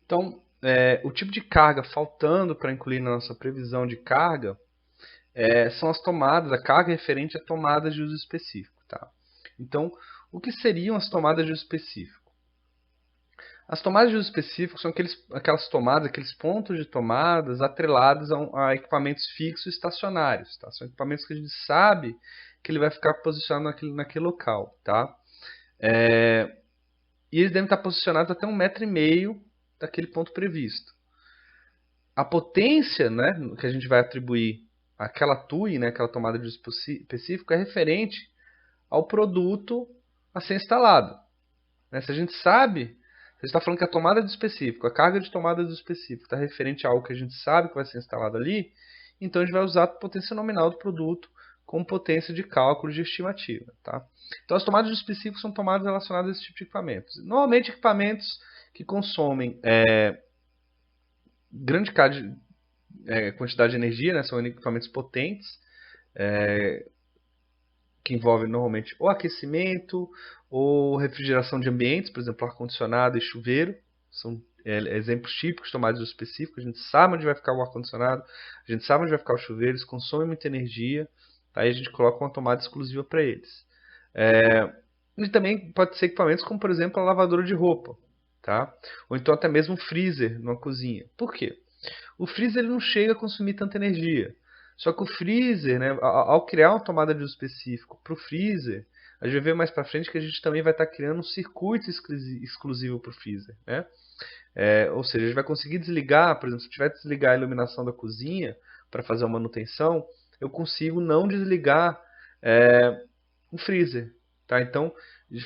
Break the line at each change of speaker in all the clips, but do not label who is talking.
Então, o tipo de carga faltando para incluir na nossa previsão de carga são as tomadas, a carga referente a tomadas de uso específico. Tá? Então, o que seriam as tomadas de uso específico? As tomadas de uso específico são aquelas tomadas, aqueles pontos de tomadas atrelados a equipamentos fixos e estacionários. Tá? São equipamentos que a gente sabe que ele vai ficar posicionado naquele local. Tá? E eles devem estar posicionados até 1,5 m daquele ponto previsto. A potência, né, que a gente vai atribuir àquela TUI, né, aquela tomada de uso específico, é referente ao produto a ser instalado. Né? Se a gente sabe, você está falando que a tomada de específico, a carga de tomada do específico está referente a algo que a gente sabe que vai ser instalado ali, então a gente vai usar a potência nominal do produto como potência de cálculo de estimativa. Tá? Então as tomadas de específico são tomadas relacionadas a esse tipo de equipamentos. Normalmente equipamentos que consomem grande quantidade de energia, né? São equipamentos potentes, que envolvem normalmente ou aquecimento ou refrigeração de ambientes, por exemplo, ar-condicionado e chuveiro. São exemplos típicos tomados do específico. A gente sabe onde vai ficar o ar-condicionado, a gente sabe onde vai ficar o chuveiro, eles consomem muita energia, aí a gente coloca uma tomada exclusiva para eles. E também pode ser equipamentos como, por exemplo, a lavadora de roupa, tá? Ou então até mesmo um freezer numa cozinha. Por quê? O freezer ele não chega a consumir tanta energia. Só que o freezer, né, ao criar uma tomada de uso específico para o freezer, a gente vai ver mais para frente que a gente também vai estar criando um circuito exclusivo para o freezer. Né? Ou seja, a gente vai conseguir desligar, por exemplo, se eu tiver que desligar a iluminação da cozinha para fazer uma manutenção, eu consigo não desligar o freezer. Tá? Então,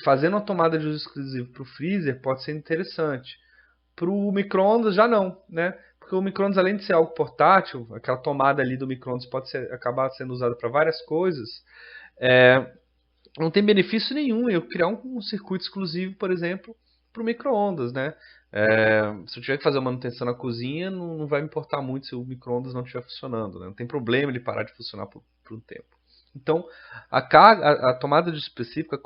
fazendo uma tomada de uso exclusivo para o freezer pode ser interessante. Para o micro-ondas já não, né? Porque o micro-ondas, além de ser algo portátil, aquela tomada ali do micro-ondas pode acabar sendo usada para várias coisas, não tem benefício nenhum eu criar um circuito exclusivo, por exemplo, para o micro-ondas, né? Se eu tiver que fazer uma manutenção na cozinha, não vai me importar muito se o micro-ondas não estiver funcionando, né? Não tem problema ele parar de funcionar por um tempo. Então, a tomada de específica,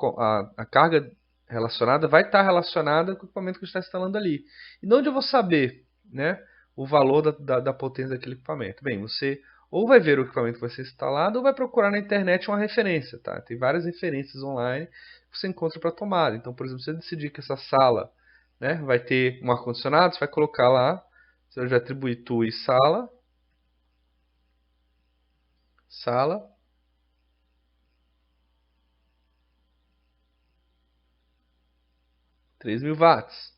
a carga relacionada vai estar relacionada com o equipamento que está instalando ali. E de onde eu vou saber, né, o valor da potência daquele equipamento? Bem, você ou vai ver o equipamento que vai ser instalado ou vai procurar na internet uma referência. Tá? Tem várias referências online que você encontra para tomada. Então, por exemplo, se você decidir que essa sala, né, vai ter um ar-condicionado, você vai colocar lá, você vai atribuir TUI sala, sala, 3.000 watts.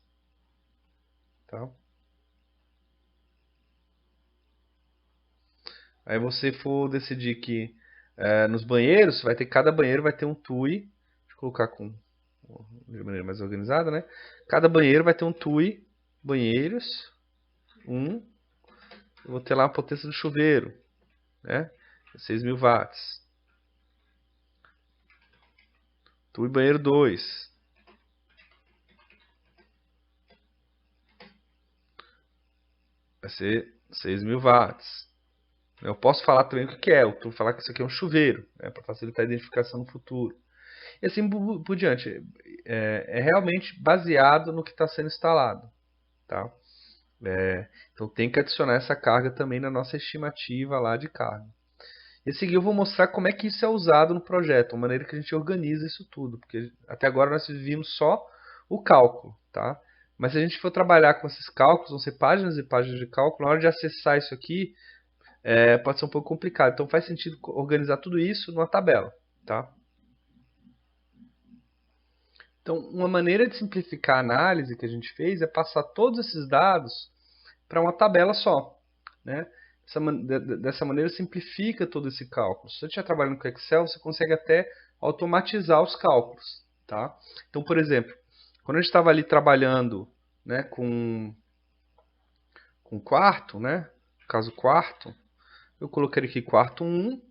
Tá? Aí você for decidir que nos banheiros, vai ter cada banheiro vai ter um TUI. Deixa eu colocar de maneira mais organizada, né? Cada banheiro vai ter um TUI, banheiros, eu vou ter lá a potência do chuveiro, né? 6.000 watts. TUI banheiro 2, vai ser 6.000 watts. Eu posso falar também o que é. Eu vou falar que isso aqui é um chuveiro, né, para facilitar a identificação no futuro. E assim por diante. É realmente baseado no que está sendo instalado. Tá? Então tem que adicionar essa carga também na nossa estimativa lá de carga. E a seguir eu vou mostrar como é que isso é usado no projeto, a maneira que a gente organiza isso tudo. Porque até agora nós vimos só o cálculo. Tá? Mas se a gente for trabalhar com esses cálculos, vão ser páginas e páginas de cálculo, na hora de acessar isso aqui, pode ser um pouco complicado. Então faz sentido organizar tudo isso numa tabela. Tá? Então, uma maneira de simplificar a análise que a gente fez é passar todos esses dados para uma tabela só. Né? Dessa maneira simplifica todo esse cálculo. Se você estiver trabalhando com Excel, você consegue até automatizar os cálculos. Tá? Então, por exemplo, quando a gente estava ali trabalhando, né, com quarto, né, no caso quarto, eu colocaria aqui quarto 1,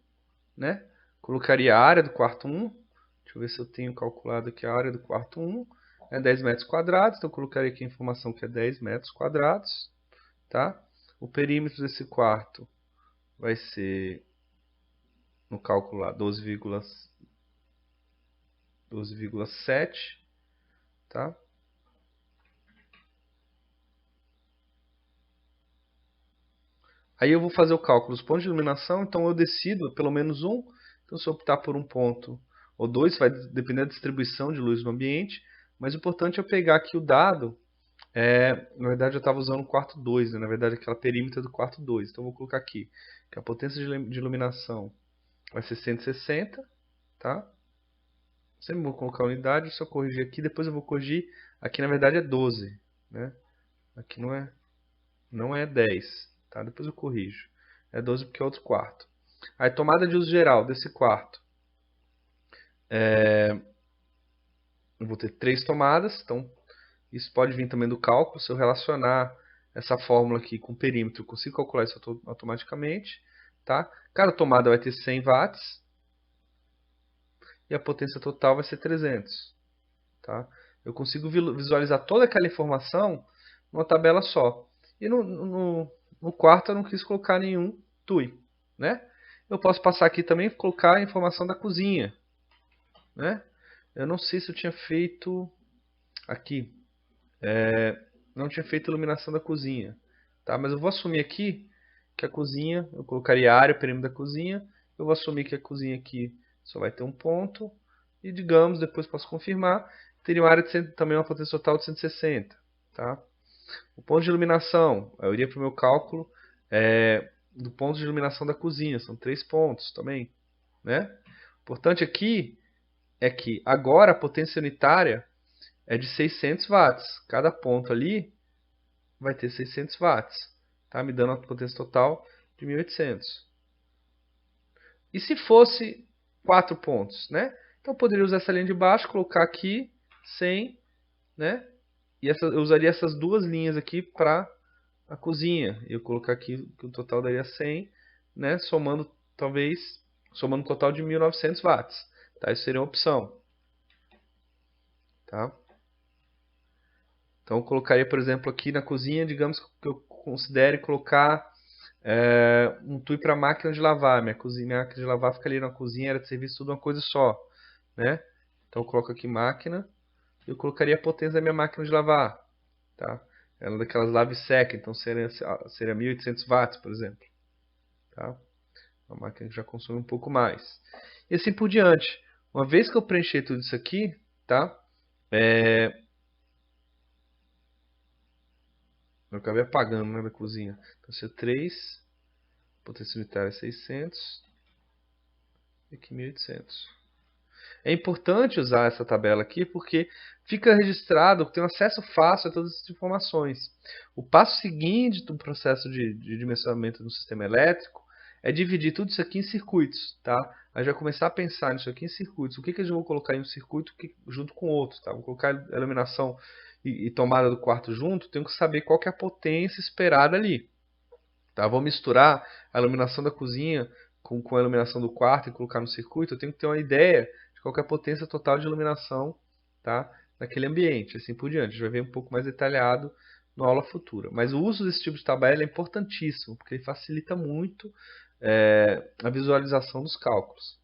né, colocaria a área do quarto 1. Deixa eu ver se eu tenho calculado aqui a área do quarto 1. É 10 metros quadrados, então eu colocaria aqui a informação que é 10 metros quadrados. Tá? O perímetro desse quarto vai ser, no cálculo lá, 12,7. Tá? Aí eu vou fazer o cálculo dos pontos de iluminação, então eu decido pelo menos um. Então se eu optar por um ponto ou dois, vai depender da distribuição de luz no ambiente, mas o importante é eu pegar aqui o dado. Na verdade eu estava usando o quarto 2, né? Na verdade aquela perímetro do quarto 2. Então eu vou colocar aqui que a potência de iluminação vai ser 160, tá? Sempre vou colocar a unidade, só corrigir aqui, depois eu vou corrigir, aqui na verdade é 12, né? Aqui não é 10, tá? Depois eu corrijo. É 12 porque é outro quarto. Aí tomada de uso geral desse quarto. Eu vou ter 3 tomadas, então isso pode vir também do cálculo. Se eu relacionar essa fórmula aqui com o perímetro, eu consigo calcular isso automaticamente, tá? Cada tomada vai ter 100 watts e a potência total vai ser 300, tá? Eu consigo visualizar toda aquela informação numa tabela só. E no quarto eu não quis colocar nenhum TUI, né? Eu posso passar aqui também e colocar a informação da cozinha, né? Eu não sei se eu tinha feito aqui, não tinha feito iluminação da cozinha, tá? Mas eu vou assumir aqui que a cozinha, eu colocaria a área, o perímetro da cozinha, eu vou assumir que a cozinha aqui só vai ter um ponto, e digamos, depois posso confirmar, teria uma área de também uma potência total de 160, tá? O ponto de iluminação, eu iria para o meu cálculo do ponto de iluminação da cozinha, são 3 pontos também, né? O importante aqui é que agora a potência unitária é de 600 watts. Cada ponto ali vai ter 600 watts, tá? Me dando a potência total de 1800. E se fosse 4 pontos, né? Então eu poderia usar essa linha de baixo, colocar aqui 100, né? E eu usaria essas duas linhas aqui para a cozinha. Eu colocar aqui que o total daria 100, né? Somando um total de 1900 watts, tá? Isso seria uma opção, tá? Então eu colocaria, por exemplo, aqui na cozinha, digamos que eu considere colocar um TUI para máquina de lavar. Minha máquina de lavar fica ali na cozinha, era de serviço tudo uma coisa só, né? Então eu coloco aqui máquina, e eu colocaria a potência da minha máquina de lavar, tá? Ela é daquelas lave seca, então seria 1800 watts, por exemplo, tá? Uma máquina que já consome um pouco mais. E assim por diante. Uma vez que eu preencher tudo isso aqui, tá? Eu acabei apagando, né, da cozinha. Então, se é 3, potência unitária é 600, e aqui 1800. É importante usar essa tabela aqui porque fica registrado, tem um acesso fácil a todas essas informações. O passo seguinte do processo de dimensionamento do sistema elétrico é dividir tudo isso aqui em circuitos, tá? Aí já começar a pensar nisso aqui em circuitos. O que eu vou colocar em um circuito junto com outro, tá? Vou colocar a iluminação e tomada do quarto junto, tenho que saber qual que é a potência esperada ali, tá? Vou misturar a iluminação da cozinha com a iluminação do quarto e colocar no circuito, eu tenho que ter uma ideia de qual que é a potência total de iluminação, tá? Naquele ambiente, assim por diante. A gente vai ver um pouco mais detalhado na aula futura. Mas o uso desse tipo de tabela é importantíssimo, porque ele facilita muito a visualização dos cálculos.